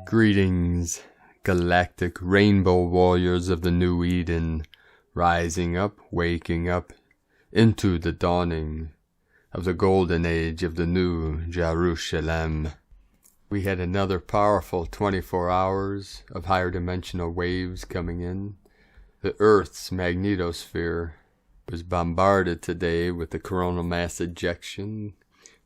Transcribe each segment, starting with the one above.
Greetings, galactic rainbow warriors of the new Eden, rising up, waking up, into the dawning of the golden age of the new Jerusalem. We had another powerful 24 hours of higher dimensional waves coming in. The Earth's magnetosphere was bombarded today with the coronal mass ejection.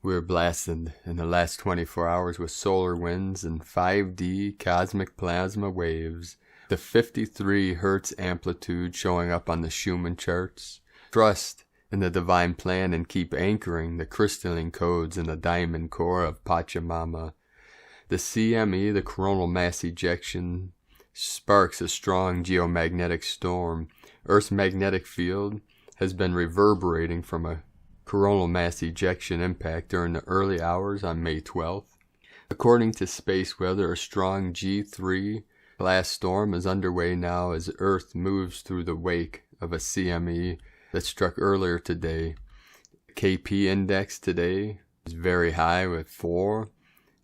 We were blasted in the last 24 hours with solar winds and 5D cosmic plasma waves. The 53 Hertz amplitude showing up on the Schumann charts. Trust in the divine plan and keep anchoring the crystalline codes in the diamond core of Pachamama. The CME, the coronal mass ejection, sparks a strong geomagnetic storm. Earth's magnetic field has been reverberating from a coronal mass ejection impact during the early hours on May 12th. According to space weather, a strong G3 class storm is underway now as Earth moves through the wake of a CME that struck earlier today. KP index today is very high with 4,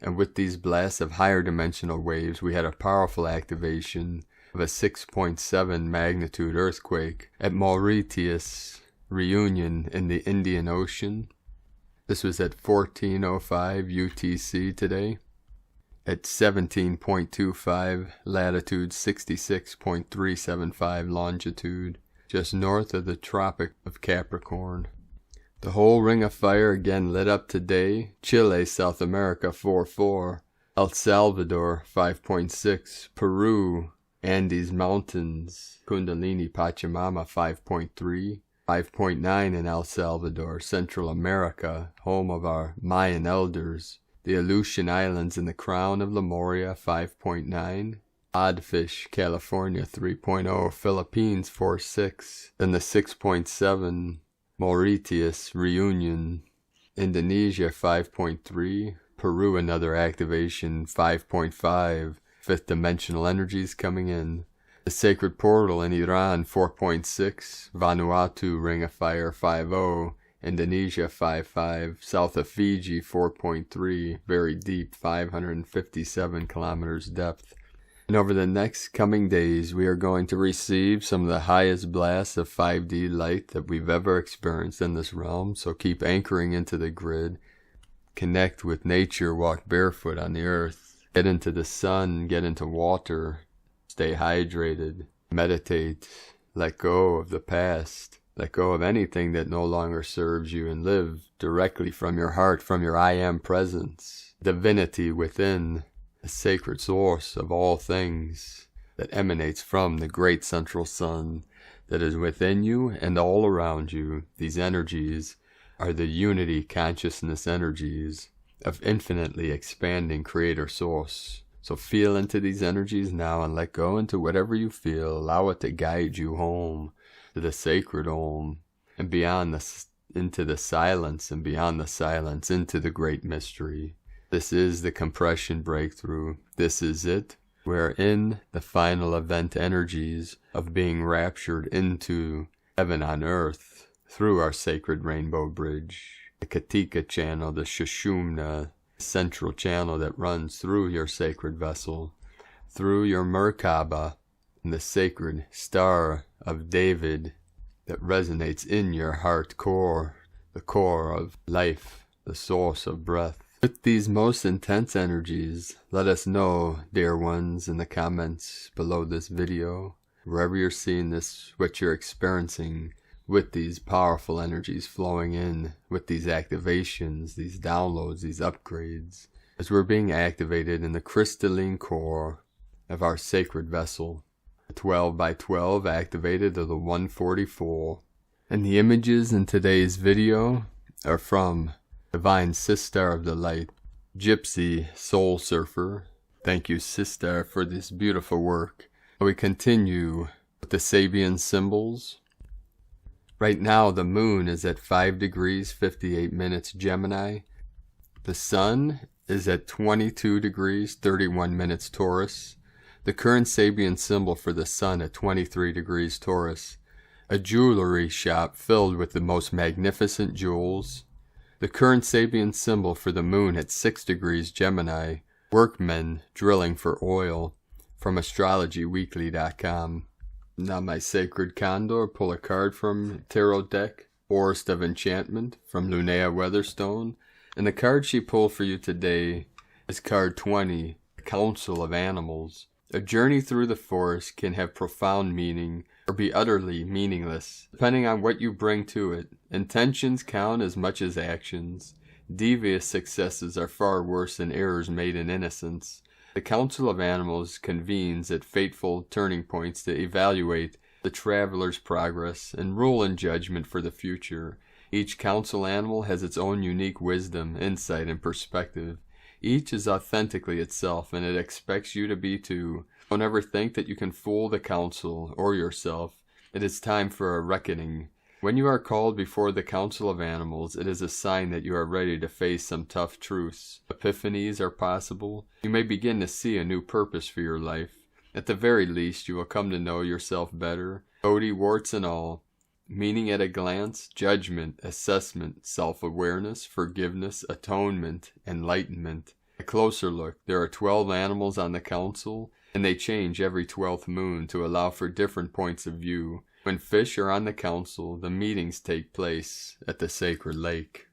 and with these blasts of higher dimensional waves, we had a powerful activation of a 6.7 magnitude earthquake at Mauritius Reunion in the Indian Ocean. This was at 14:05 UTC today, at 17.25 latitude, 66.375 longitude, just north of the Tropic of Capricorn. The whole ring of fire again lit up today. Chile, South America 4.4, El Salvador 5.6, Peru, Andes Mountains, Kundalini Pachamama 5.3, 5.9 in El Salvador, Central America, home of our Mayan elders. The Aleutian Islands in the crown of Lemuria, 5.9. Oddfish, California, 3.0. Philippines, 4.6. Then the 6.7. Mauritius, Reunion. Indonesia, 5.3. Peru, another activation, 5.5. Fifth dimensional energies coming in. The Sacred Portal in Iran, 4.6, Vanuatu, Ring of Fire, 5.0, Indonesia, 5.5, south of Fiji, 4.3, very deep, 557 kilometers depth. And over the next coming days, we are going to receive some of the highest blasts of 5D light that we've ever experienced in this realm, so keep anchoring into the grid, connect with nature, walk barefoot on the earth, get into the sun, get into water, stay hydrated, meditate, let go of the past, let go of anything that no longer serves you, and live directly from your heart, from your I am presence, divinity within, the sacred source of all things that emanates from the great central sun that is within you and all around you. These energies are the unity consciousness energies of infinitely expanding creator source. So feel into these energies now and let go into whatever you feel. Allow it to guide you home to the sacred home and beyond into the silence, and beyond the silence into the great mystery. This is the compression breakthrough. This is it. We're in the final event energies of being raptured into heaven on earth through our sacred rainbow bridge. The Katika channel, the Sushumna central channel that runs through your sacred vessel, through your Merkaba, and the sacred star of David that resonates in your heart core, the core of life, the source of breath. With these most intense energies, let us know, dear ones, in the comments below this video, wherever you're seeing this, what you're experiencing with these powerful energies flowing in, with these activations, these downloads, these upgrades, as we're being activated in the crystalline core of our sacred vessel. The 12 by 12 activated to the 144. And the images in today's video are from Divine Sister of the Light, Gypsy Soul Surfer. Thank you, Sister, for this beautiful work. We continue with the Sabian symbols. Right now, the moon is at 5 degrees 58 minutes Gemini, The Sun is at 22 degrees 31 minutes Taurus. The current Sabian symbol for the Sun at 23 degrees Taurus. A jewelry shop filled with the most magnificent jewels. The current Sabian symbol for the Moon at 6 degrees Gemini. Workmen drilling for oil. From astrologyweekly.com. Now my sacred Condor, pull a card from Tarot deck. Forest of Enchantment from Linnea Weatherstone. And the card she pulled for you today is card 20, the Council of Animals. A journey through the forest can have profound meaning or be utterly meaningless, depending on what you bring to it. Intentions count as much as actions. Devious successes are far worse than errors made in innocence. The Council of Animals convenes at fateful turning points to evaluate the traveler's progress and rule in judgment for the future. Each council animal has its own unique wisdom, insight, and perspective. Each is authentically itself, and it expects you to be too. Don't ever think that you can fool the council or yourself. It is time for a reckoning. When you are called before the Council of Animals, it is a sign that you are ready to face some tough truths. Epiphanies are possible. You may begin to see a new purpose for your life. At the very least, you will come to know yourself better, toady warts and all. Meaning at a glance, judgment, assessment, self-awareness, forgiveness, atonement, enlightenment. A closer look, there are 12 animals on the council, and they change every 12th moon to allow for different points of view. When fish are on the council, the meetings take place at the sacred lake.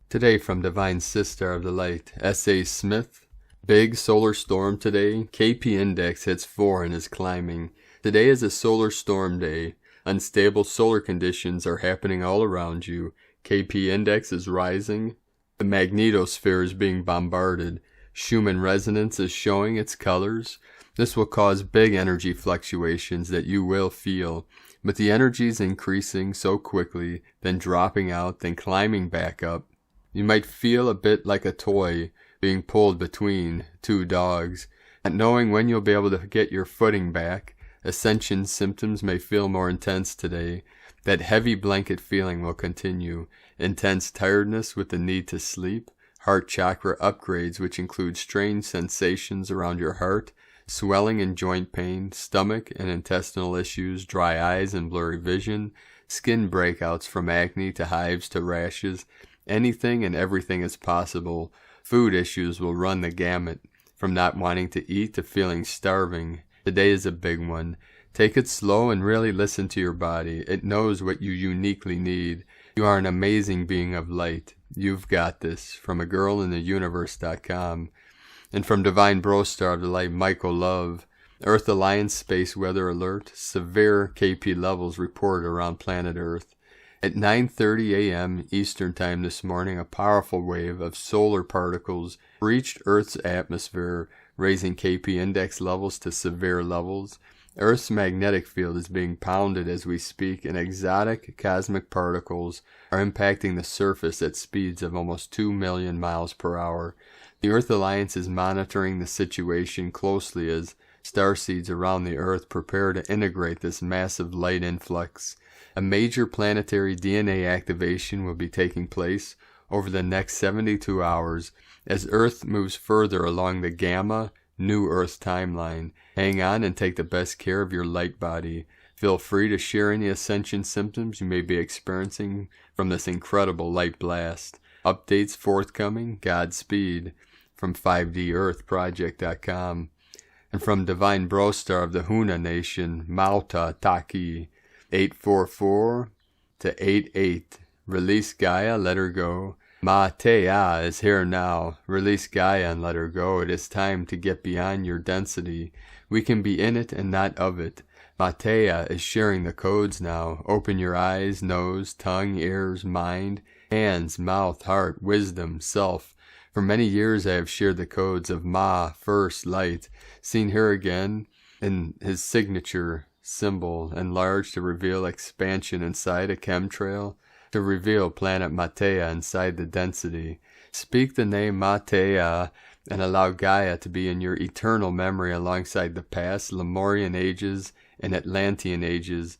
Today from Divine Sister of the Light, S.A. Smith. Big solar storm today. KP index hits 4 and is climbing. Today is a solar storm day. Unstable solar conditions are happening all around you. KP index is rising. The magnetosphere is being bombarded. Schumann resonance is showing its colors. This will cause big energy fluctuations that you will feel. But the energy is increasing so quickly, then dropping out, then climbing back up. You might feel a bit like a toy being pulled between two dogs, not knowing when you'll be able to get your footing back. Ascension symptoms may feel more intense today. That heavy blanket feeling will continue. Intense tiredness with the need to sleep. Heart chakra upgrades, which include strange sensations around your heart, swelling and joint pain, stomach and intestinal issues, dry eyes and blurry vision, skin breakouts from acne to hives to rashes. Anything and everything is possible. Food issues will run the gamut, from not wanting to eat to feeling starving. Today is a big one. Take it slow and really listen to your body. It knows what you uniquely need. You are an amazing being of light. You've got this. From agirlintheuniverse.com. And from Divine Brostar of the Light, Michael Love. Earth Alliance Space Weather Alert. Severe KP levels reported around planet Earth. At 9:30 a.m. Eastern Time this morning, a powerful wave of solar particles reached Earth's atmosphere, raising KP index levels to severe levels. Earth's magnetic field is being pounded as we speak, and exotic cosmic particles are impacting the surface at speeds of almost 2 million miles per hour. The Earth Alliance is monitoring the situation closely as starseeds around the Earth prepare to integrate this massive light influx. A major planetary DNA activation will be taking place over the next 72 hours as Earth moves further along the Gamma New Earth timeline. Hang on and take the best care of your light body. Feel free to share any ascension symptoms you may be experiencing from this incredible light blast. Updates forthcoming. Godspeed. From 5DEarthProject.com. And from Divine Brostar of the Huna Nation, Mauta Taki. 844 to 88. Release Gaia, let her go. Matea is here now. Release Gaia and let her go. It is time to get beyond your density. We can be in it and not of it. Matea is sharing the codes now. Open your eyes, nose, tongue, ears, mind, hands, mouth, heart, wisdom, self. For many years I have shared the codes of Ma, first light, seen here again in his signature symbol, enlarged to reveal expansion inside a chemtrail, to reveal planet Matea inside the density. Speak the name Matea and allow Gaia to be in your eternal memory alongside the past Lemurian ages and Atlantean ages.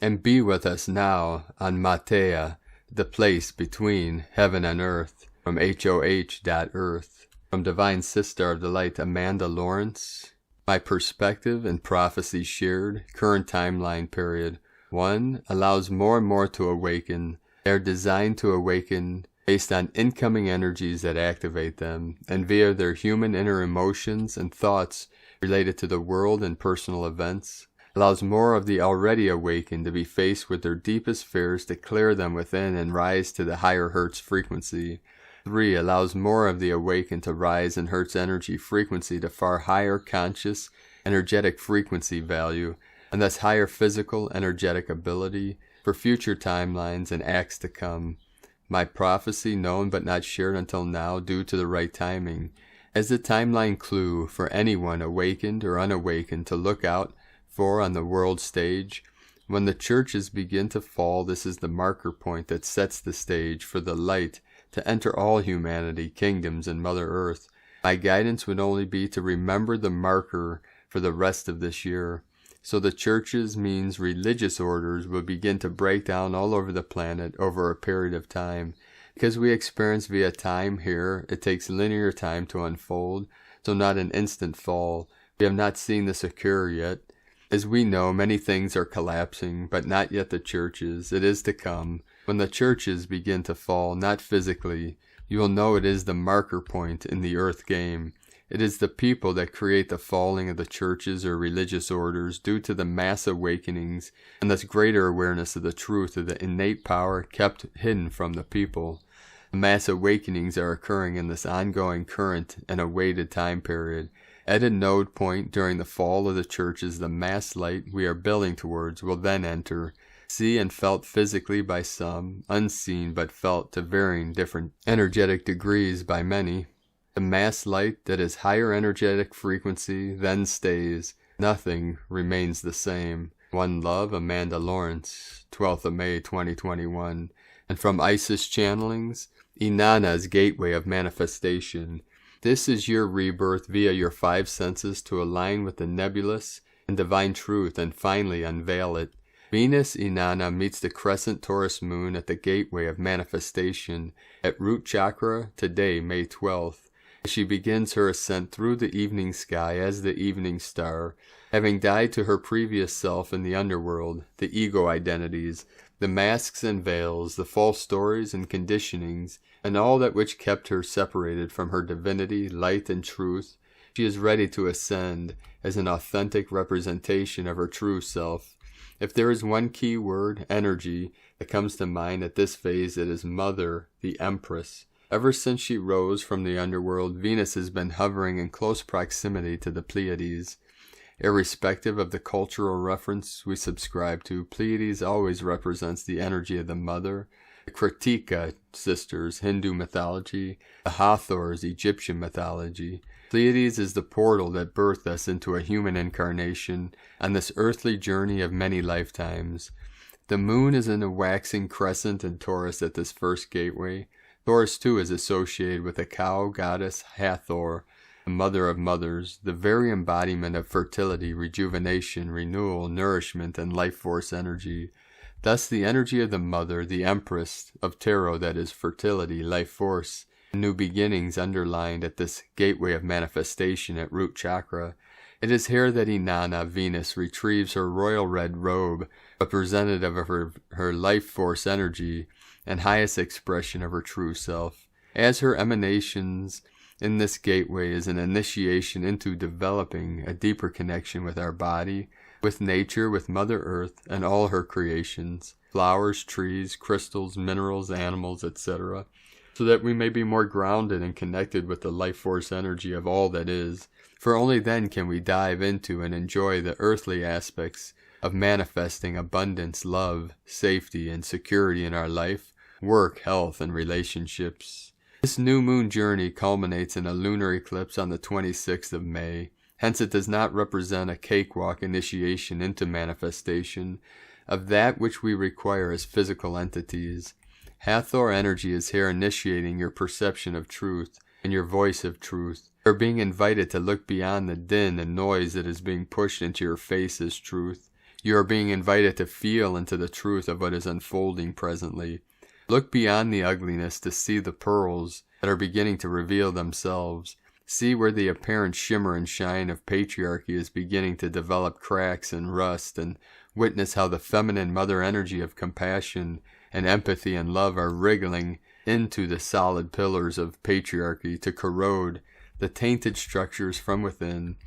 And be with us now on Matea, the place between heaven and earth. from HOH.Earth. From Divine Sister of the Light, Amanda Lawrence. My perspective and prophecy shared, current timeline period. 1. Allows more and more to awaken. They are designed to awaken based on incoming energies that activate them, and via their human inner emotions and thoughts related to the world and personal events. Allows more of the already awakened to be faced with their deepest fears, to clear them within and rise to the higher Hertz frequency. 3. Allows more of the awakened to rise in Hertz energy frequency to far higher conscious, energetic frequency value, and thus higher physical, energetic ability for future timelines and acts to come. My prophecy known but not shared until now due to the right timing. As the timeline clue for anyone awakened or unawakened to look out for on the world stage. When the churches begin to fall, this is the marker point that sets the stage for the light to enter all humanity, kingdoms, and Mother Earth. My guidance would only be to remember the marker for the rest of this year. So the churches means religious orders will begin to break down all over the planet over a period of time. Because we experience via time here, it takes linear time to unfold, so not an instant fall. We have not seen this occur yet. As we know, many things are collapsing, but not yet the churches. It is to come. When the churches begin to fall, not physically, you will know it is the marker point in the earth game. It is the people that create the falling of the churches or religious orders due to the mass awakenings and thus greater awareness of the truth of the innate power kept hidden from the people. The mass awakenings are occurring in this ongoing current and awaited time period. At a node point during the fall of the churches, the mass light we are building towards will then enter, seen and felt physically by some, unseen but felt to varying different energetic degrees by many. The mass light that is higher energetic frequency then stays. Nothing remains the same. One love, Amanda Lawrence, 12th of May 2021. And from Isis Channelings, Inanna's Gateway of Manifestation. This is your rebirth via your 5 senses to align with the nebulous and divine truth and finally unveil it. Venus Inanna meets the crescent Taurus moon at the gateway of manifestation at root chakra today, May 12th. She begins her ascent through the evening sky as the evening star, having died to her previous self in the underworld, the ego identities, the masks and veils, the false stories and conditionings, and all that which kept her separated from her divinity, light, and truth. She is ready to ascend as an authentic representation of her true self. If there is one key word, energy, that comes to mind at this phase, it is Mother, the Empress. Ever since she rose from the underworld, Venus has been hovering in close proximity to the Pleiades. Irrespective of the cultural reference we subscribe to, Pleiades always represents the energy of the Mother. The Kritika sisters, Hindu mythology, the Hathors, Egyptian mythology. Pleiades is the portal that birthed us into a human incarnation on this earthly journey of many lifetimes. The moon is in a waxing crescent in Taurus at this first gateway. Taurus too is associated with the cow goddess Hathor, the mother of mothers, the very embodiment of fertility, rejuvenation, renewal, nourishment, and life force energy. Thus the energy of the Mother, the Empress of Tarot, that is fertility, life force, and new beginnings underlined at this gateway of manifestation at root chakra. It is here that Inanna, Venus, retrieves her royal red robe, representative of her life force energy and highest expression of her true self. As her emanations in this gateway is an initiation into developing a deeper connection with our body, with nature, with Mother Earth, and all her creations, flowers, trees, crystals, minerals, animals, etc., so that we may be more grounded and connected with the life force energy of all that is, for only then can we dive into and enjoy the earthly aspects of manifesting abundance, love, safety, and security in our life, work, health, and relationships. This new moon journey culminates in a lunar eclipse on the 26th of May. Hence it does not represent a cakewalk initiation into manifestation of that which we require as physical entities. Hathor energy is here initiating your perception of truth and your voice of truth. You are being invited to look beyond the din and noise that is being pushed into your face as truth. You are being invited to feel into the truth of what is unfolding presently. Look beyond the ugliness to see the pearls that are beginning to reveal themselves. See where the apparent shimmer and shine of patriarchy is beginning to develop cracks and rust, and witness how the feminine mother energy of compassion and empathy and love are wriggling into the solid pillars of patriarchy to corrode the tainted structures from within,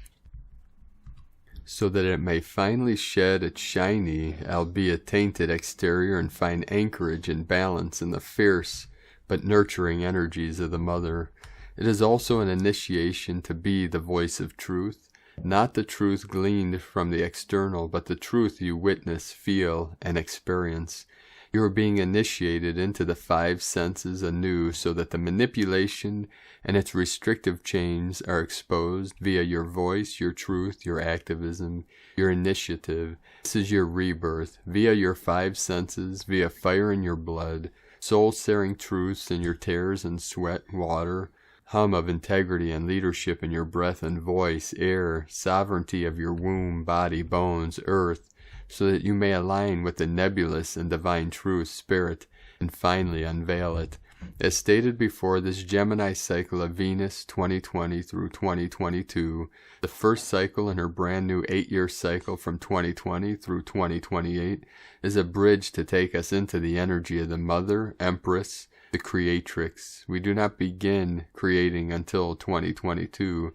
so that it may finally shed its shiny, albeit tainted exterior and find anchorage and balance in the fierce but nurturing energies of the mother. It is also an initiation to be the voice of truth, not the truth gleaned from the external, but the truth you witness, feel, and experience. You are being initiated into the five senses anew, so that the manipulation and its restrictive chains are exposed via your voice, your truth, your activism, your initiative. This is your rebirth, via your five senses, via fire in your blood, soul-searing truths in your tears and sweat, water, hum of integrity and leadership in your breath and voice, air, sovereignty of your womb, body, bones, earth, so that you may align with the nebulous and divine truth, spirit, and finally unveil it. As stated before, this Gemini cycle of Venus 2020 through 2022, the first cycle in her brand new 8-year cycle from 2020 through 2028, is a bridge to take us into the energy of the Mother, Empress, the Creatrix. We do not begin creating until 2022,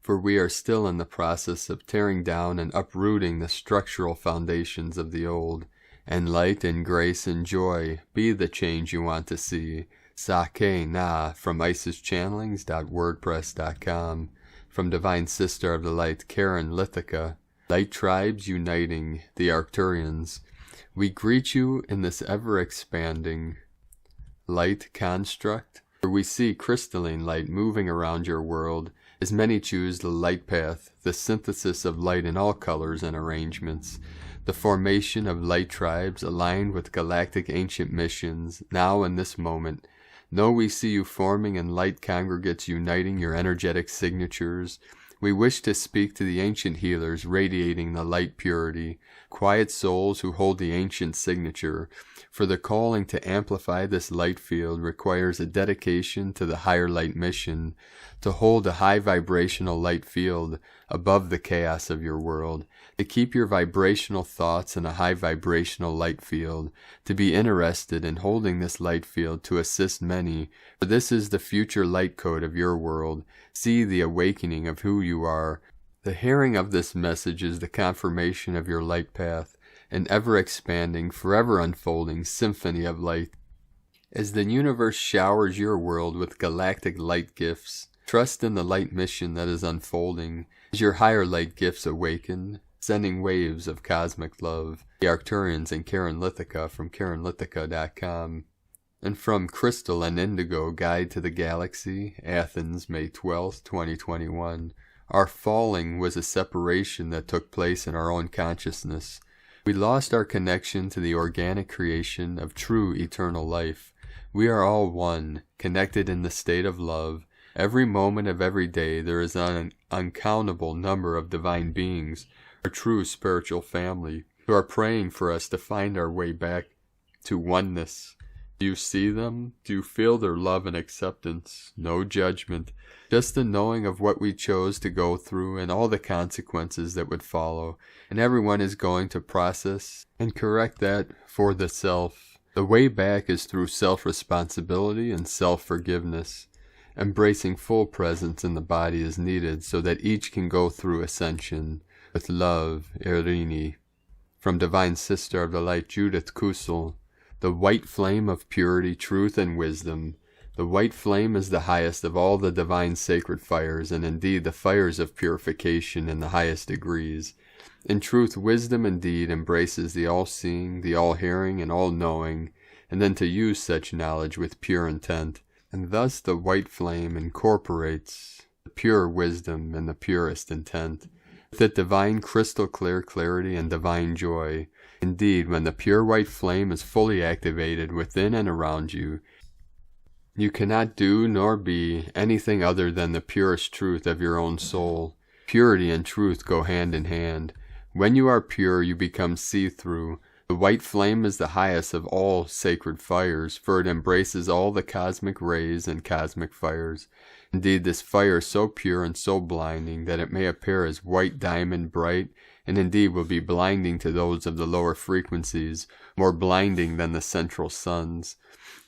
for we are still in the process of tearing down and uprooting the structural foundations of the old. And light and grace and joy be the change you want to see. Sake Na from IsisChannelings.wordpress.com. From Divine Sister of the Light, Karen Lithica. Light Tribes Uniting, the Arcturians. We greet you in this ever-expanding light construct, where we see crystalline light moving around your world, as many choose the light path, the synthesis of light in all colors and arrangements, the formation of light tribes aligned with galactic ancient missions, now in this moment. Know we see you forming in light congregates uniting your energetic signatures. We wish to speak to the ancient healers radiating the light purity, quiet souls who hold the ancient signature, for the calling to amplify this light field requires a dedication to the higher light mission, to hold a high vibrational light field above the chaos of your world, to keep your vibrational thoughts in a high vibrational light field, to be interested in holding this light field to assist many, for this is the future light code of your world. See the awakening of who you are. The hearing of this message is the confirmation of your light path, an ever-expanding, forever unfolding symphony of light. As the universe showers your world with galactic light gifts, trust in the light mission that is unfolding, as your higher light gifts awaken, sending waves of cosmic love. The Arcturians and Karen Lithica from KarenLithica.com. And from Crystal and Indigo, Guide to the Galaxy, Athens, May 12, 2021. Our falling was a separation that took place in our own consciousness. We lost our connection to the organic creation of true eternal life. We are all one, connected in the state of love. Every moment of every day there is an uncountable number of divine beings, our true spiritual family, who are praying for us to find our way back to oneness. Do you see them? Do you feel their love and acceptance? No judgment, just the knowing of what we chose to go through and all the consequences that would follow. And everyone is going to process and correct that for the self. The way back is through self-responsibility and self-forgiveness. Embracing full presence in the body is needed so that each can go through ascension. With love, Irini. From Divine Sister of the Light, Judith Kusel. The white flame of purity, truth, and wisdom. The white flame is the highest of all the divine sacred fires, and indeed the fires of purification in the highest degrees. In truth, wisdom indeed embraces the all-seeing, the all-hearing, and all-knowing, and then to use such knowledge with pure intent. And thus the white flame incorporates the pure wisdom and the purest intent, with its divine crystal clear clarity and divine joy. Indeed, when the pure white flame is fully activated within and around you, you cannot do nor be anything other than the purest truth of your own soul. Purity and truth go hand in hand. When you are pure, you become see-through. The white flame is the highest of all sacred fires, for it embraces all the cosmic rays and cosmic fires. Indeed, this fire is so pure and so blinding that it may appear as white diamond bright, and indeed will be blinding to those of the lower frequencies, more blinding than the central suns.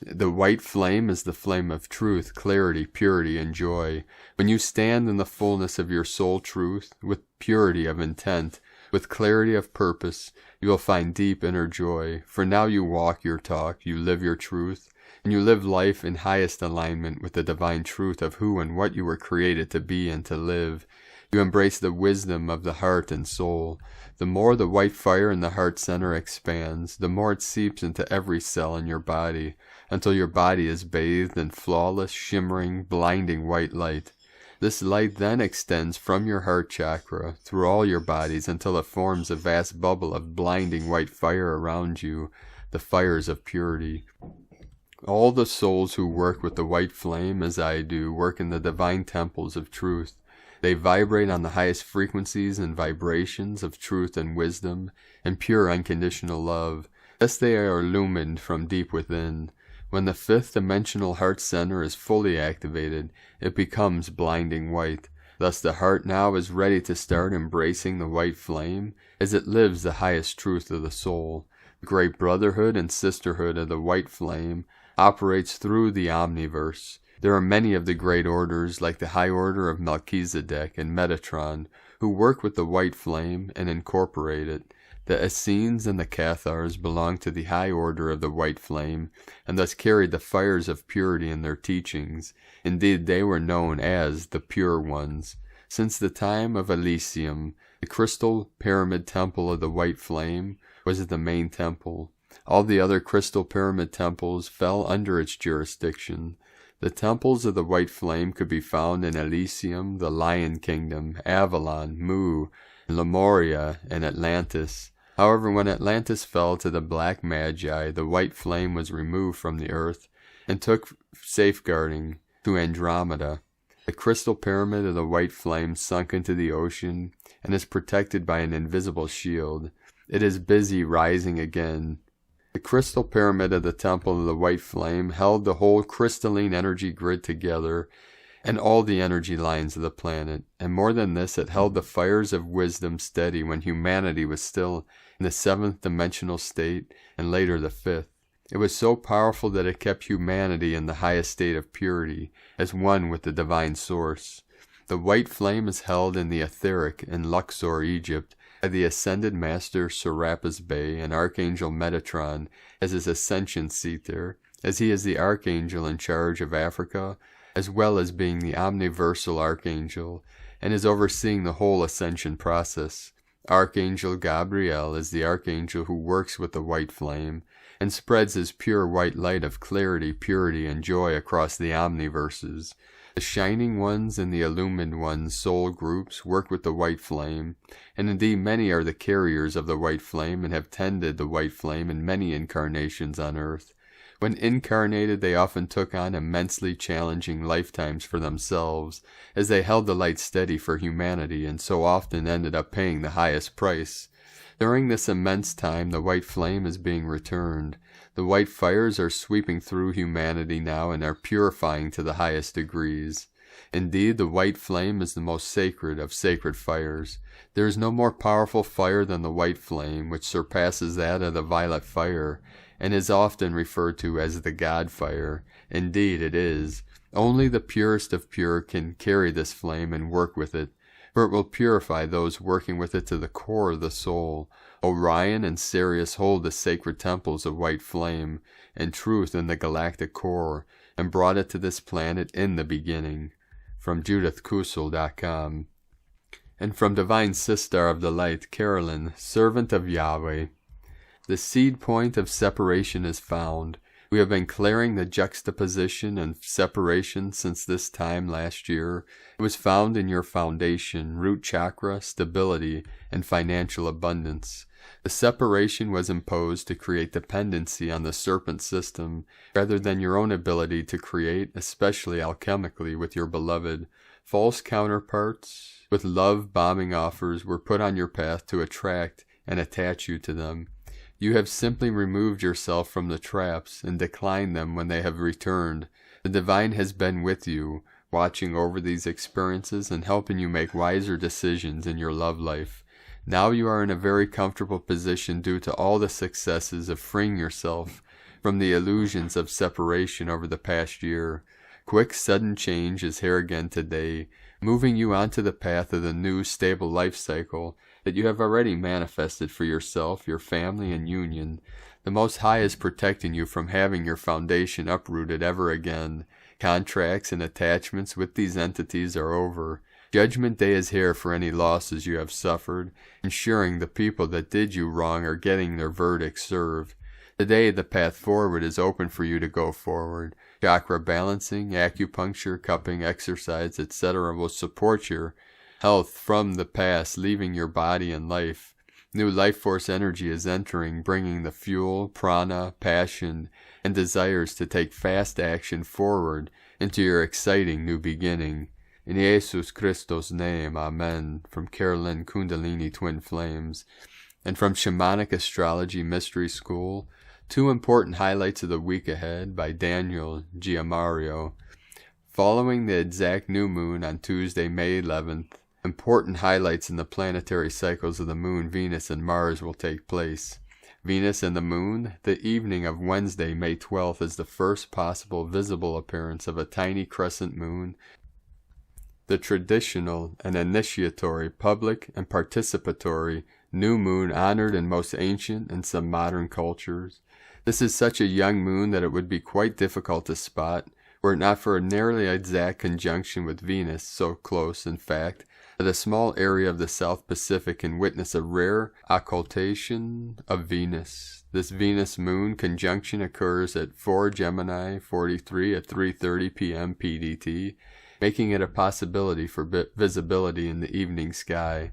The white flame is the flame of truth, clarity, purity, and joy. When you stand in the fullness of your soul truth, with purity of intent, with clarity of purpose, you will find deep inner joy, for now you walk your talk, you live your truth, and you live life in highest alignment with the divine truth of who and what you were created to be and to live. You embrace the wisdom of the heart and soul. The more the white fire in the heart center expands, the more it seeps into every cell in your body, until your body is bathed in flawless, shimmering, blinding white light. This light then extends from your heart chakra through all your bodies until it forms a vast bubble of blinding white fire around you, the fires of purity. All the souls who work with the white flame, as I do, work in the divine temples of truth. They vibrate on the highest frequencies and vibrations of truth and wisdom and pure unconditional love. Thus they are illumined from deep within. When the fifth dimensional heart center is fully activated, it becomes blinding white. Thus the heart now is ready to start embracing the white flame, as it lives the highest truth of the soul. The great brotherhood and sisterhood of the white flame operates through the omniverse. There are many of the great orders, like the High Order of Melchizedek and Metatron, who work with the white flame and incorporate it. The Essenes and the Cathars belong to the high order of the white flame, and thus carried the fires of purity in their teachings. Indeed, they were known as the Pure Ones. Since the time of Elysium, the crystal pyramid temple of the white flame was the main temple. All the other crystal pyramid temples fell under its jurisdiction. The temples of the white flame could be found in Elysium, the Lion Kingdom, Avalon, Mu, Lemuria, and Atlantis. However, when Atlantis fell to the black magi, the white flame was removed from the earth and took safeguarding to Andromeda. The crystal pyramid of the white flame sunk into the ocean and is protected by an invisible shield. It is busy rising again. The crystal pyramid of the temple of the white flame held the whole crystalline energy grid together and all the energy lines of the planet. And more than this, it held the fires of wisdom steady when humanity was still in the seventh dimensional state and later the fifth. It was so powerful that it kept humanity in the highest state of purity, as one with the divine source. The white flame is held in the etheric in Luxor, Egypt, by the ascended master Serapis Bey and Archangel Metatron as his ascension seat there, as he is the archangel in charge of Africa, as well as being the omniversal archangel, and is overseeing the whole ascension process. Archangel Gabriel is the archangel who works with the white flame, and spreads his pure white light of clarity, purity, and joy across the omniverses. The Shining Ones and the Illumined Ones soul groups work with the white flame, and indeed many are the carriers of the white flame and have tended the white flame in many incarnations on earth. When incarnated, they often took on immensely challenging lifetimes for themselves, as they held the light steady for humanity, and so often ended up paying the highest price. During this immense time, the white flame is being returned. The white fires are sweeping through humanity now and are purifying to the highest degrees. Indeed, the white flame is the most sacred of sacred fires. There is no more powerful fire than the white flame, which surpasses that of the violet fire, and is often referred to as the God fire. Indeed, it is. Only the purest of pure can carry this flame and work with it, for it will purify those working with it to the core of the soul. Orion and Sirius hold the sacred temples of white flame and truth in the galactic core, and brought it to this planet in the beginning. From JudithKusel.com. And from Divine Sister of the Light, Carolyn, servant of Yahweh. The seed point of separation is found. We have been clearing the juxtaposition and separation since this time last year. It was found in your foundation, root chakra, stability, and financial abundance. The separation was imposed to create dependency on the serpent system, rather than your own ability to create, especially alchemically with your beloved. False counterparts with love-bombing offers were put on your path to attract and attach you to them. You have simply removed yourself from the traps and declined them when they have returned. The divine has been with you, watching over these experiences and helping you make wiser decisions in your love life. Now you are in a very comfortable position due to all the successes of freeing yourself from the illusions of separation over the past year. Quick, sudden change is here again today, moving you onto the path of the new, stable life cycle that you have already manifested for yourself, your family, and union. The Most High is protecting you from having your foundation uprooted ever again. Contracts and attachments with these entities are over. Judgment Day is here for any losses you have suffered, ensuring the people that did you wrong are getting their verdict served. Today the path forward is open for you to go forward. Chakra balancing, acupuncture, cupping, exercise, etc. will support your health from the past, leaving your body and life. New life force energy is entering, bringing the fuel, prana, passion, and desires to take fast action forward into your exciting new beginning. In Jesus Christos' name, Amen. From Carolyn Kundalini Twin Flames. And from Shamanic Astrology Mystery School, 2 important highlights of the week ahead by Daniel Giamario. Following the exact new moon on Tuesday, May 11th, important highlights in the planetary cycles of the moon, Venus, and Mars will take place. Venus and the moon, the evening of Wednesday, May 12th, is the first possible visible appearance of a tiny crescent moon, the traditional and initiatory, public and participatory new moon honored in most ancient and some modern cultures. This is such a young moon that it would be quite difficult to spot, were it not for a nearly exact conjunction with Venus, so close, in fact, that a small area of the South Pacific can witness a rare occultation of Venus. This Venus moon conjunction occurs at 4 Gemini 43 at 3:30 p.m. PDT, making it a possibility for visibility in the evening sky.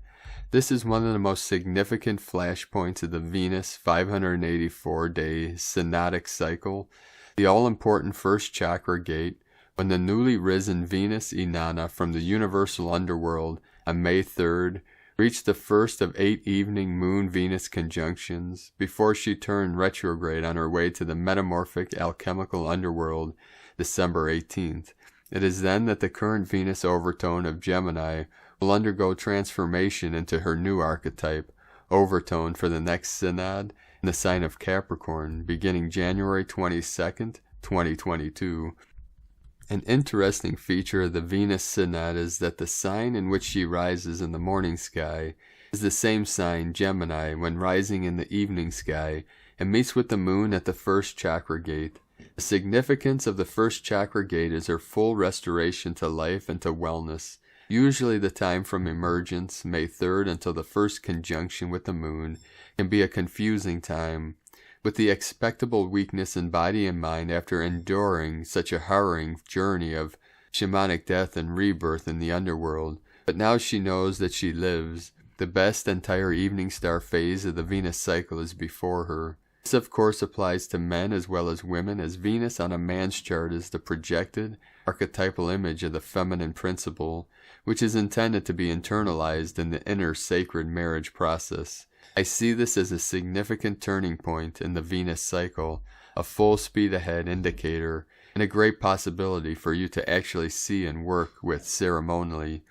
This is one of the most significant flashpoints of the Venus 584-day synodic cycle, the all-important first chakra gate, when the newly risen Venus Inanna from the universal underworld on May 3rd reached the first of 8 evening Moon-Venus conjunctions before she turned retrograde on her way to the metamorphic alchemical underworld December 18th. It is then that the current Venus overtone of Gemini will undergo transformation into her new archetype, overtone, for the next synod in the sign of Capricorn, beginning January 22nd, 2022. An interesting feature of the Venus synod is that the sign in which she rises in the morning sky is the same sign, Gemini, when rising in the evening sky, and meets with the moon at the first chakra gate. The significance of the first chakra gate is her full restoration to life and to wellness. Usually the time from emergence, May 3rd, until the first conjunction with the moon can be a confusing time, with the expectable weakness in body and mind after enduring such a harrowing journey of shamanic death and rebirth in the underworld. But now she knows that she lives. The best entire evening star phase of the Venus cycle is before her. This of course applies to men as well as women, as Venus on a man's chart is the projected archetypal image of the feminine principle, which is intended to be internalized in the inner sacred marriage process. I see this as a significant turning point in the Venus cycle, a full speed ahead indicator, and a great possibility for you to actually see and work with ceremonially.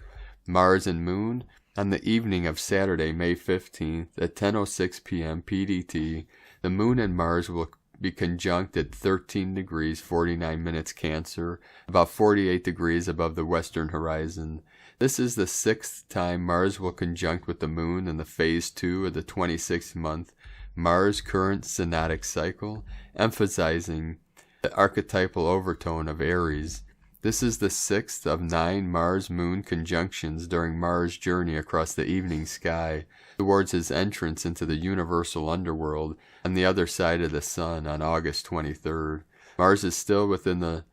Mars and Moon, on the evening of Saturday, May 15th at 10:06 p.m. PDT, the Moon and Mars will be conjunct at 13 degrees 49 minutes Cancer, about 48 degrees above the western horizon. This is the 6th time Mars will conjunct with the Moon in the phase 2 of the 26th month Mars current synodic cycle, emphasizing the archetypal overtone of Aries. This is the 6th of 9 Mars-Moon conjunctions during Mars' journey across the evening sky towards his entrance into the universal underworld on the other side of the Sun on August 23rd. Mars is still within the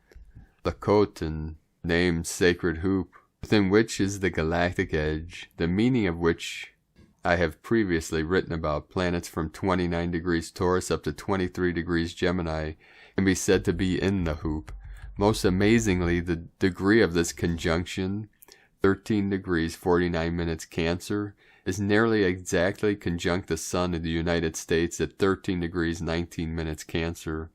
Lakotan named Sacred Hoop, within which is the galactic edge, the meaning of which I have previously written about. Planets from 29 degrees Taurus up to 23 degrees Gemini can be said to be in the hoop. Most amazingly, the degree of this conjunction, 13 degrees 49 minutes Cancer, is nearly exactly conjunct the Sun of the United States at 13 degrees 19 minutes Cancer.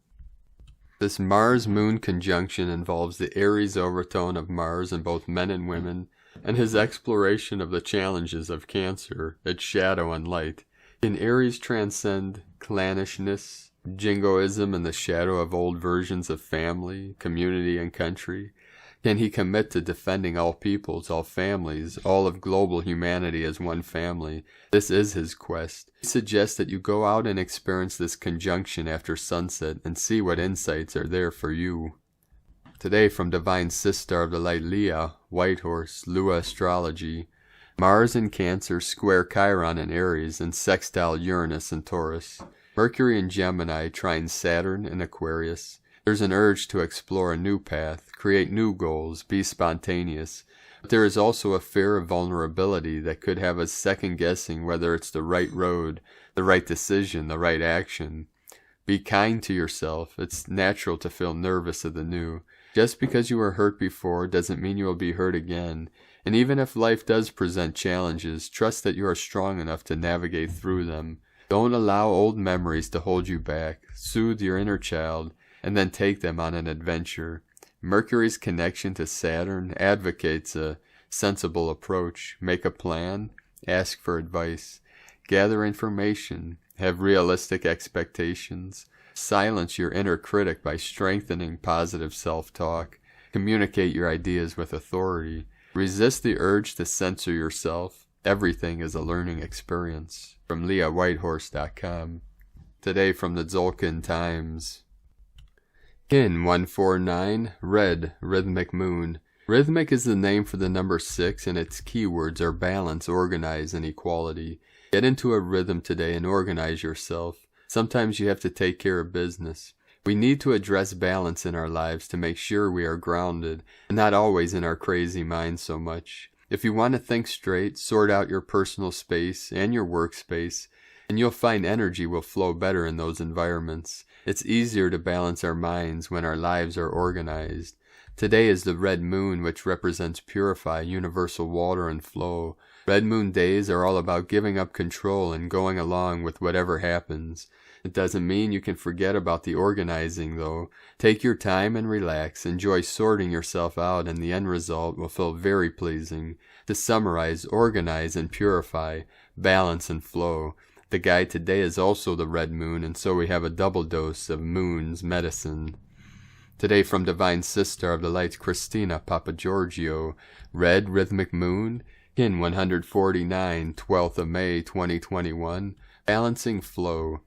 This Mars-Moon conjunction involves the Aries overtone of Mars in both men and women, and his exploration of the challenges of Cancer, its shadow and light. Can Aries transcend clannishness, jingoism, and the shadow of old versions of family, community, and country? Can he commit to defending all peoples, all families, all of global humanity as one family? This is his quest. He suggests that you go out and experience this conjunction after sunset and see what insights are there for you. Today from Divine Sister of the Light Leah, Whitehorse, Lua Astrology. Mars in Cancer square Chiron in Aries and sextile Uranus in Taurus. Mercury in Gemini trine Saturn in Aquarius. There's an urge to explore a new path, create new goals, be spontaneous. But there is also a fear of vulnerability that could have us second-guessing whether it's the right road, the right decision, the right action. Be kind to yourself. It's natural to feel nervous of the new. Just because you were hurt before doesn't mean you will be hurt again. And even if life does present challenges, trust that you are strong enough to navigate through them. Don't allow old memories to hold you back. Soothe your inner child, and then take them on an adventure. Mercury's connection to Saturn advocates a sensible approach. Make a plan, ask for advice, gather information, have realistic expectations, silence your inner critic by strengthening positive self-talk, communicate your ideas with authority, resist the urge to censor yourself. Everything is a learning experience. From LeahWhitehorse.com. Today from the Tzolk'in Times. Kin 149, Red, Rhythmic Moon. Rhythmic is the name for the number 6, and its keywords are balance, organize, and equality. Get into a rhythm today and organize yourself. Sometimes you have to take care of business. We need to address balance in our lives to make sure we are grounded, and not always in our crazy minds so much. If you want to think straight, sort out your personal space and your workspace, and you'll find energy will flow better in those environments. It's easier to balance our minds when our lives are organized. Today is the red moon, which represents purify, universal water, and flow. Red moon days are all about giving up control and going along with whatever happens. It doesn't mean you can forget about the organizing, though. Take your time and relax. Enjoy sorting yourself out, and the end result will feel very pleasing. To summarize, organize and purify, balance and flow. The guide today is also the red moon, and so we have a double dose of moon's medicine. Today from Divine Sister of the Light, Christina Papagiorgio. Red Rhythmic Moon. Kin 149, 12th of May 2021. Balancing Flow.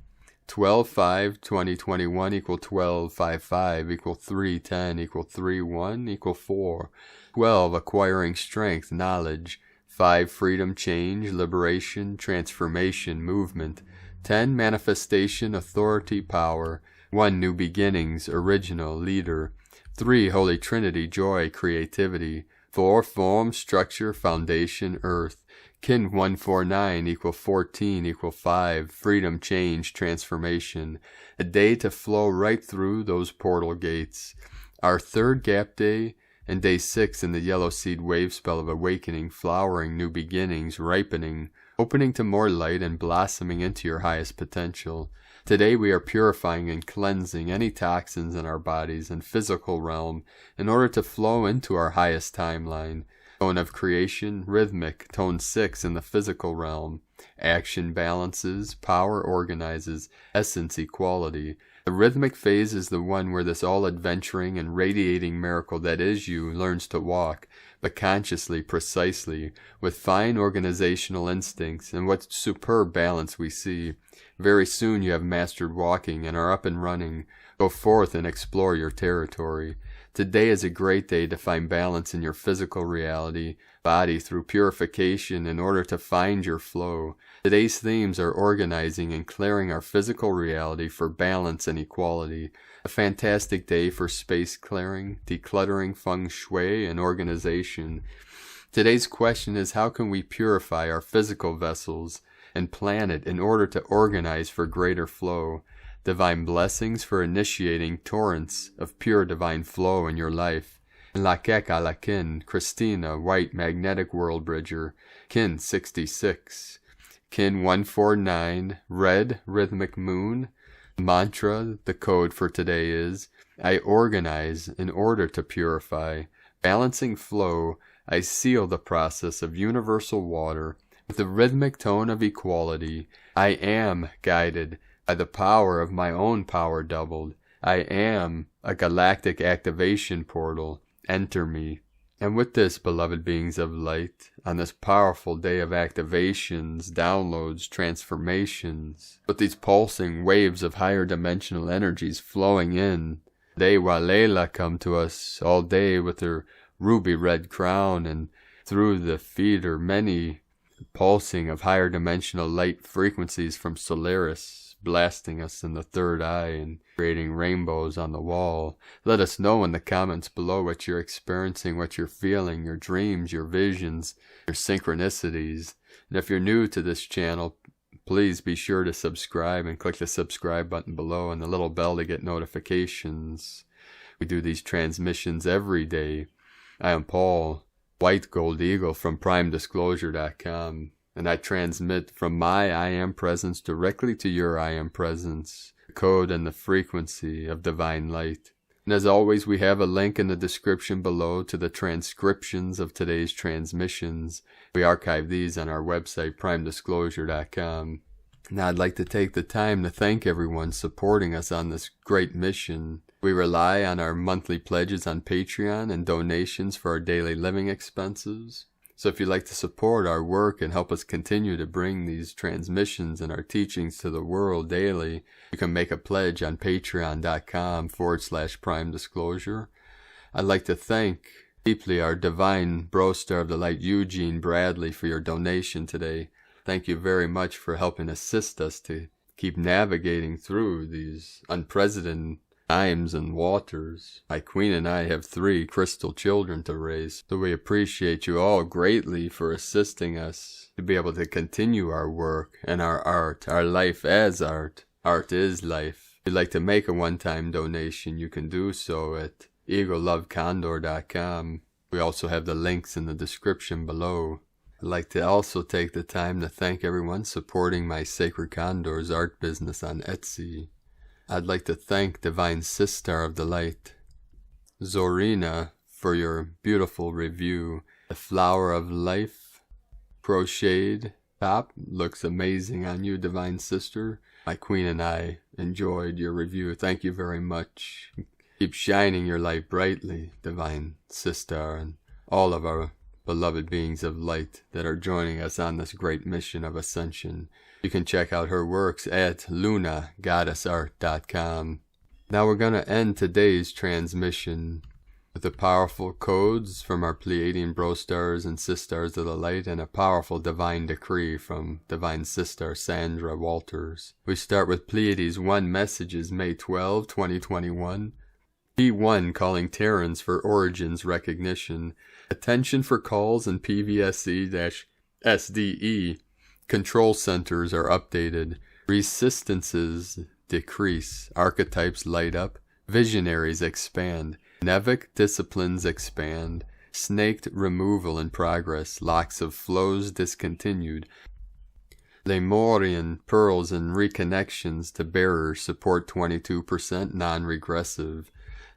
12-5-2021 equal 12-5-5 equal 3-10 equal 3-1 equal 4. 12 acquiring strength, knowledge. 5 freedom, change, liberation, transformation, movement. 10 manifestation, authority, power. 1 new beginnings, original, leader. 3 Holy Trinity, joy, creativity. 4 form, structure, foundation, earth. Kin 149 equal 14 equal 5, freedom, change, transformation. A day to flow right through those portal gates. Our third gap day and day 6 in the yellow seed wave spell of awakening, flowering, new beginnings, ripening, opening to more light and blossoming into your highest potential. Today we are purifying and cleansing any toxins in our bodies and physical realm in order to flow into our highest timeline. Tone of creation, rhythmic, tone 6 in the physical realm. Action balances, power organizes, essence equality. The rhythmic phase is the one where this all-adventuring and radiating miracle that is you learns to walk, but consciously, precisely, with fine organizational instincts, and what superb balance we see. Very soon you have mastered walking and are up and running. Go forth and explore your territory. Today is a great day to find balance in your physical reality, body through purification in order to find your flow. Today's themes are organizing and clearing our physical reality for balance and equality. A fantastic day for space clearing, decluttering, feng shui, and organization. Today's question is, how can we purify our physical vessels and planet in order to organize for greater flow? Divine blessings for initiating torrents of pure divine flow in your life. Lakek Alakin, Christina, White Magnetic World Bridger, Kin 66, Kin 149, Red Rhythmic Moon. Mantra, the code for today is, I organize in order to purify. Balancing flow, I seal the process of universal water with the rhythmic tone of equality. I am guided by the power of my own power doubled. I am a galactic activation portal. Enter me. And with this, beloved beings of light, on this powerful day of activations, downloads, transformations, with these pulsing waves of higher dimensional energies flowing in, they Walela come to us all day with her ruby red crown, and through the feet are many pulsing of higher dimensional light frequencies from Solaris, blasting us in the third eye and creating rainbows on the wall. Let us know in the comments below what you're experiencing, what you're feeling, your dreams, your visions, your synchronicities. And if you're new to this channel, please be sure to subscribe and click the subscribe button below and the little bell to get notifications. We do these transmissions every day. I am Paul, White Gold Eagle from PrimeDisclosure.com. And I transmit from my I Am Presence directly to your I Am Presence, the code and the frequency of divine light. And as always, we have a link in the description below to the transcriptions of today's transmissions. We archive these on our website, PrimeDisclosure.com. Now I'd like to take the time to thank everyone supporting us on this great mission. We rely on our monthly pledges on Patreon and donations for our daily living expenses. So if you'd like to support our work and help us continue to bring these transmissions and our teachings to the world daily, you can make a pledge on patreon.com/Prime Disclosure. I'd like to thank deeply our divine bro star of the light, Eugene Bradley, for your donation today. Thank you very much for helping assist us to keep navigating through these unprecedented times and waters. My queen and I have 3 crystal children to raise, so we appreciate you all greatly for assisting us to be able to continue our work and our art, our life as art. Art is life. If you'd like to make a one-time donation, you can do so at eaglelovecondor.com. We also have the links in the description below. I'd like to also take the time to thank everyone supporting my Sacred Condors art business on Etsy. I'd like to thank Divine Sister of the Light, Zorina, for your beautiful review. The Flower of Life crocheted top looks amazing on you, Divine Sister. My queen and I enjoyed your review. Thank you very much. Keep shining your light brightly, Divine Sister, and all of our beloved beings of light that are joining us on this great mission of ascension. You can check out her works at lunagoddessart.com. Now we're going to end today's transmission with the powerful codes from our Pleiadian bro stars and sisters of the light, and a powerful divine decree from Divine Sister Sandra Walters. We start with Pleiades 1 messages, May 12, 2021. P1 calling Terrans for origins recognition. Attention for calls in PVSE-SDE. Control centers are updated. Resistances decrease. Archetypes light up. Visionaries expand. Nevic disciplines expand. Snaked removal in progress. Locks of flows discontinued. Lemurian pearls and reconnections to bearers support 22% non-regressive.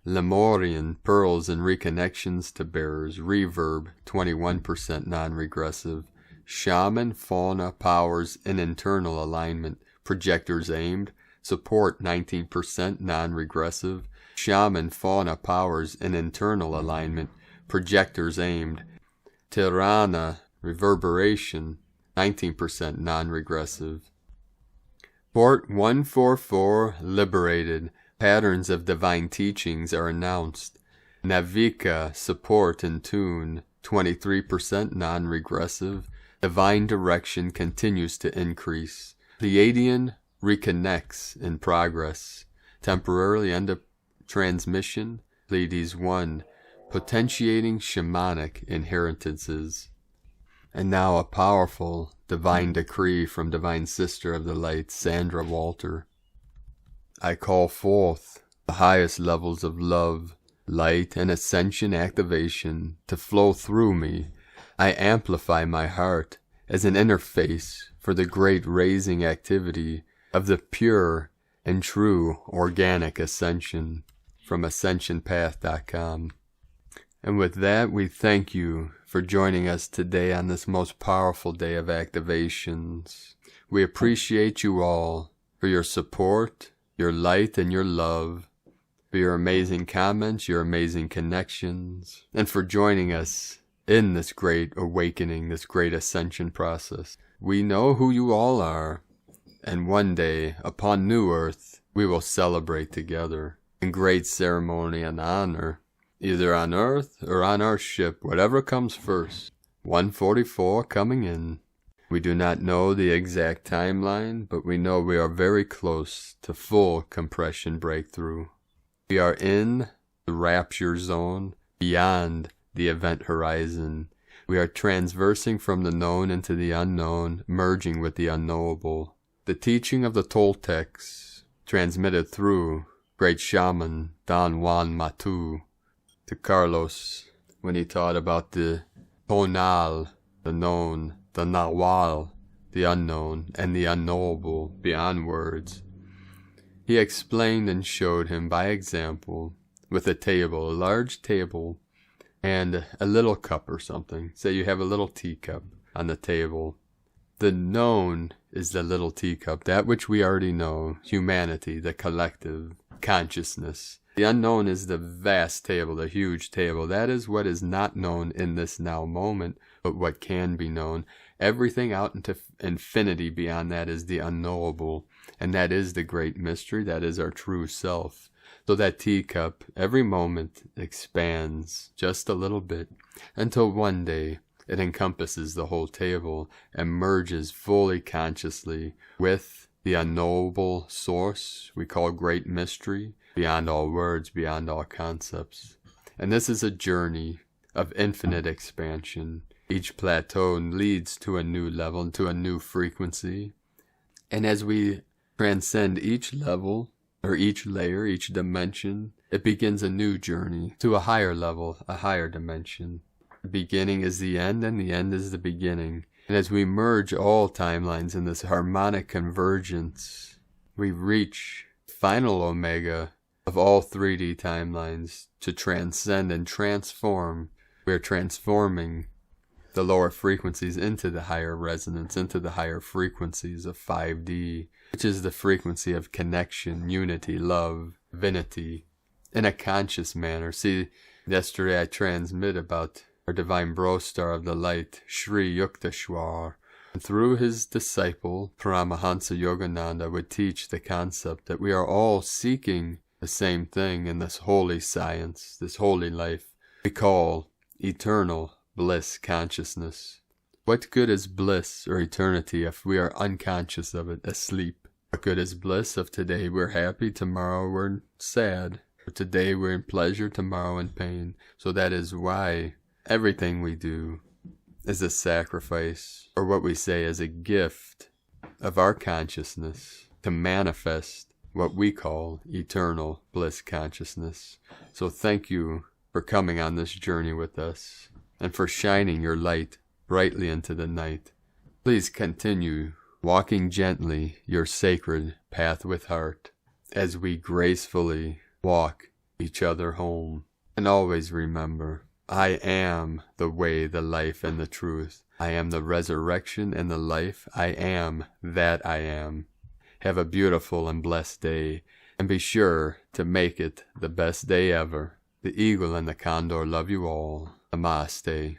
Lemurian pearls and reconnections to bearers. Reverb 21% non-regressive. Shaman fauna powers in internal alignment. Projectors aimed. Support 19% non-regressive. Shaman fauna powers in internal alignment. Projectors aimed. Tirana reverberation 19% non-regressive. Port 144 liberated. Patterns of divine teachings are announced. Navika support and tune 23% non-regressive. Divine direction continues to increase. Pleiadian reconnects in progress. Temporarily end of transmission. Pleiades 1 potentiating shamanic inheritances. And now a powerful divine decree from Divine Sister of the Light, Sandra Walter. I call forth the highest levels of love, light, and ascension activation to flow through me, I amplify my heart as an interface for the great raising activity of the pure and true organic ascension from ascensionpath.com. And with that, we thank you for joining us today on this most powerful day of activations. We appreciate you all for your support, your light, and your love, for your amazing comments, your amazing connections, and for joining us in this great awakening, this great ascension process. We know who you all are, and one day, upon New Earth, we will celebrate together in great ceremony and honor, either on Earth or on our ship, whatever comes first. 144 coming in. We do not know the exact timeline, but we know we are very close to full compression breakthrough. We are in the rapture zone, beyond the event horizon. We are transversing from the known into the unknown, merging with the unknowable. The teaching of the Toltecs, transmitted through great Shaman Don Juan Matu to Carlos when he taught about the tonal, the known, the nawal, the unknown, and the unknowable beyond words. He explained and showed him by example with a table, a large table, and a little cup or something. Say you have a little teacup on the table. The known is the little teacup, that which we already know, humanity, the collective consciousness. The unknown is the vast table, the huge table. That is what is not known in this now moment, but what can be known. Everything out into infinity beyond that is the unknowable, and that is the great mystery. That is our true self. So that teacup, every moment, expands just a little bit, until one day it encompasses the whole table and merges fully consciously with the unknowable source we call great mystery, beyond all words, beyond all concepts. And this is a journey of infinite expansion. Each plateau leads to a new level, to a new frequency. And as we transcend each level, or each layer, each dimension, it begins a new journey to a higher level, a higher dimension. The beginning is the end, and the end is the beginning. And as we merge all timelines in this harmonic convergence, we reach final omega of all 3D timelines to transcend and transform. We are transforming the lower frequencies into the higher resonance, into the higher frequencies of 5D, which is the frequency of connection, unity, love, divinity, in a conscious manner. See, yesterday I transmit about our divine bro star of the light, Sri Yukteswar, and through his disciple, Paramahansa Yogananda, would teach the concept that we are all seeking the same thing in this holy science, this holy life we call eternal bliss consciousness. What good is bliss or eternity if we are unconscious of it, asleep? What good is bliss if today we're happy, tomorrow we're sad, or today we're in pleasure, tomorrow in pain? So that is why everything we do is a sacrifice, or what we say is a gift of our consciousness to manifest what we call eternal bliss consciousness. So thank you for coming on this journey with us, and for shining your light brightly into the night. Please continue walking gently your sacred path with heart as we gracefully walk each other home. And always remember, I am the way, the life, and the truth. I am the resurrection and the life. I am that I am. Have a beautiful and blessed day, and be sure to make it the best day ever. The eagle and the condor love you all. Namaste.